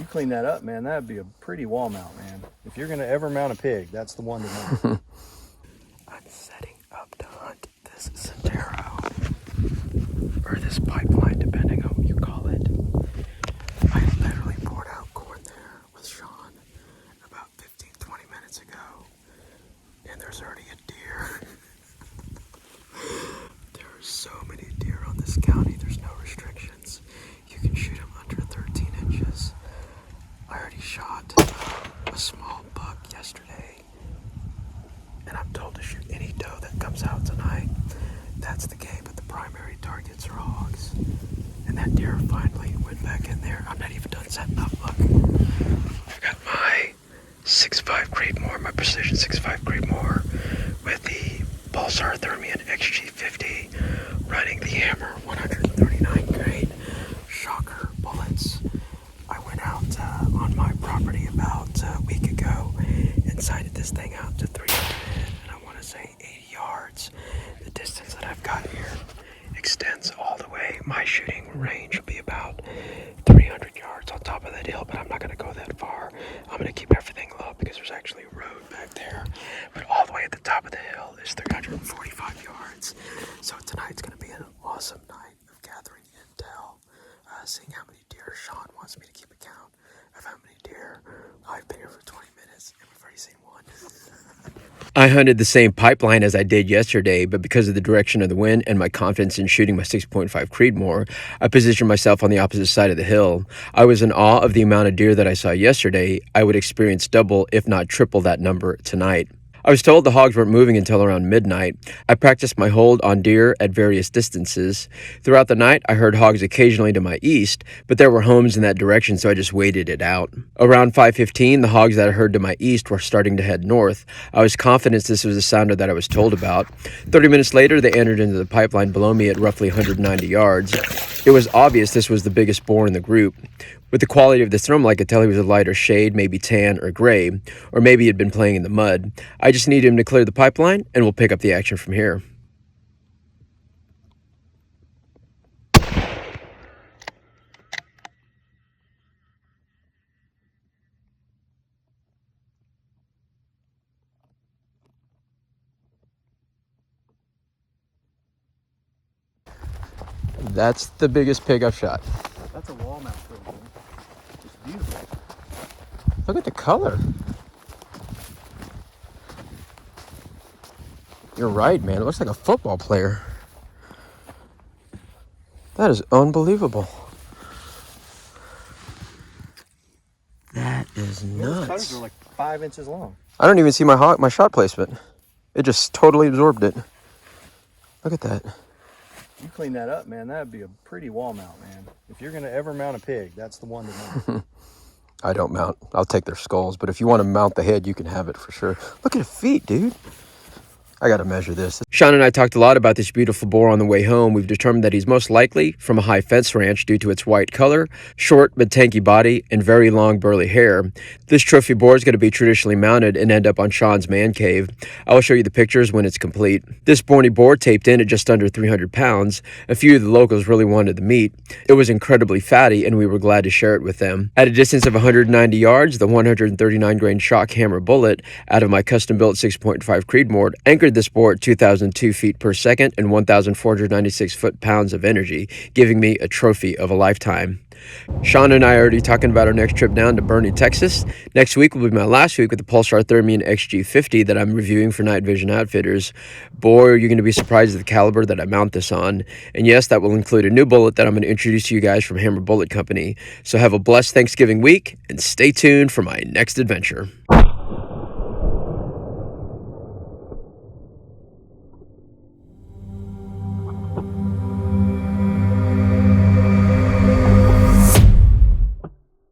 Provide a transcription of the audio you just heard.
You clean that up, man, that'd be a pretty wall mount, man. If you're gonna ever mount a pig, that's the one to mount. I'm setting up to hunt this Sendero, or this pipeline, depending on what you call it. I literally poured out corn there with Sean about 15-20 minutes ago, and there's already a deer. There are so many deer on this county, there's no restrictions. You can shoot them under 13 inches. I already shot a small buck yesterday, and I'm told to shoot any doe that comes out tonight. That's the game, but the primary targets are hogs. And that deer finally went back in there. I'm not even done setting up. Look, I've got my 6.5 Creedmoor, my precision 6.5 Creedmoor with the Pulsar Thermion XG50 running the Hammer 139 grain shocker bullets. I went out on my property about a week ago and sighted this thing out to 300 and I want to say 80 yards. The distance that I've got here extends all the way. My shooting range will be about 300 yards on top of that hill, but I'm not going to go that far. I'm going to keep everything low because there's actually a road back there. But all the way at the top of the hill is 345 yards. So tonight's going to be an awesome night of gathering intel, seeing how many deer Sean wants me to keep account of how many deer. I've been here for 20 minutes and we've already seen one. I hunted the same pipeline as I did yesterday, but because of the direction of the wind and my confidence in shooting my 6.5 Creedmoor, I positioned myself on the opposite side of the hill. I was in awe of the amount of deer that I saw yesterday. I would experience double, if not triple that number tonight. I was told the hogs weren't moving until around midnight. I practiced my hold on deer at various distances. Throughout the night, I heard hogs occasionally to my east, but there were homes in that direction, so I just waited it out. Around 5:15, the hogs that I heard to my east were starting to head north. I was confident this was the sounder that I was told about. 30 minutes later, they entered into the pipeline below me at roughly 190 yards. It was obvious this was the biggest boar in the group. With the quality of the thermal, I could tell he was a lighter shade, maybe tan or gray, or maybe he had been playing in the mud. I just need him to clear the pipeline, and we'll pick up the action from here. That's the biggest pig I've shot. That's a wall mount pig, man. It's beautiful. Look at the color. You're right, man. It looks like a football player. That is unbelievable. That is Those cutters nuts. are like 5 inches long. I don't even see my shot placement. It just totally absorbed it. Look at that. You clean that up, man, that'd be a pretty wall mount, man. If you're gonna ever mount a pig, that's the one to mount. I don't mount. I'll take their skulls, but if you want to mount the head, you can have it for sure. Look at the feet, dude. I gotta measure this. Sean and I talked a lot about this beautiful boar on the way home. We've determined that he's most likely from a high fence ranch due to its white color, short but tanky body, and very long burly hair. This trophy boar is going to be traditionally mounted and end up on Sean's man cave. I will show you the pictures when it's complete. This brawny boar taped in at just under 300 pounds. A few of the locals really wanted the meat. It was incredibly fatty, and we were glad to share it with them. At a distance of 190 yards, the 139 grain shock hammer bullet out of my custom-built 6.5 Creedmoor anchored this boar at 2,002 feet per second and 1,496 foot-pounds of energy, giving me a trophy of a lifetime. Sean and I are already talking about our next trip down to Boerne, Texas. Next week will be my last week with the Pulsar Thermion XG50 that I'm reviewing for Night Vision Outfitters. Boy, you're going to be surprised at the caliber that I mount this on. And yes, that will include a new bullet that I'm going to introduce to you guys from Hammer Bullet Company. So have a blessed Thanksgiving week and stay tuned for my next adventure.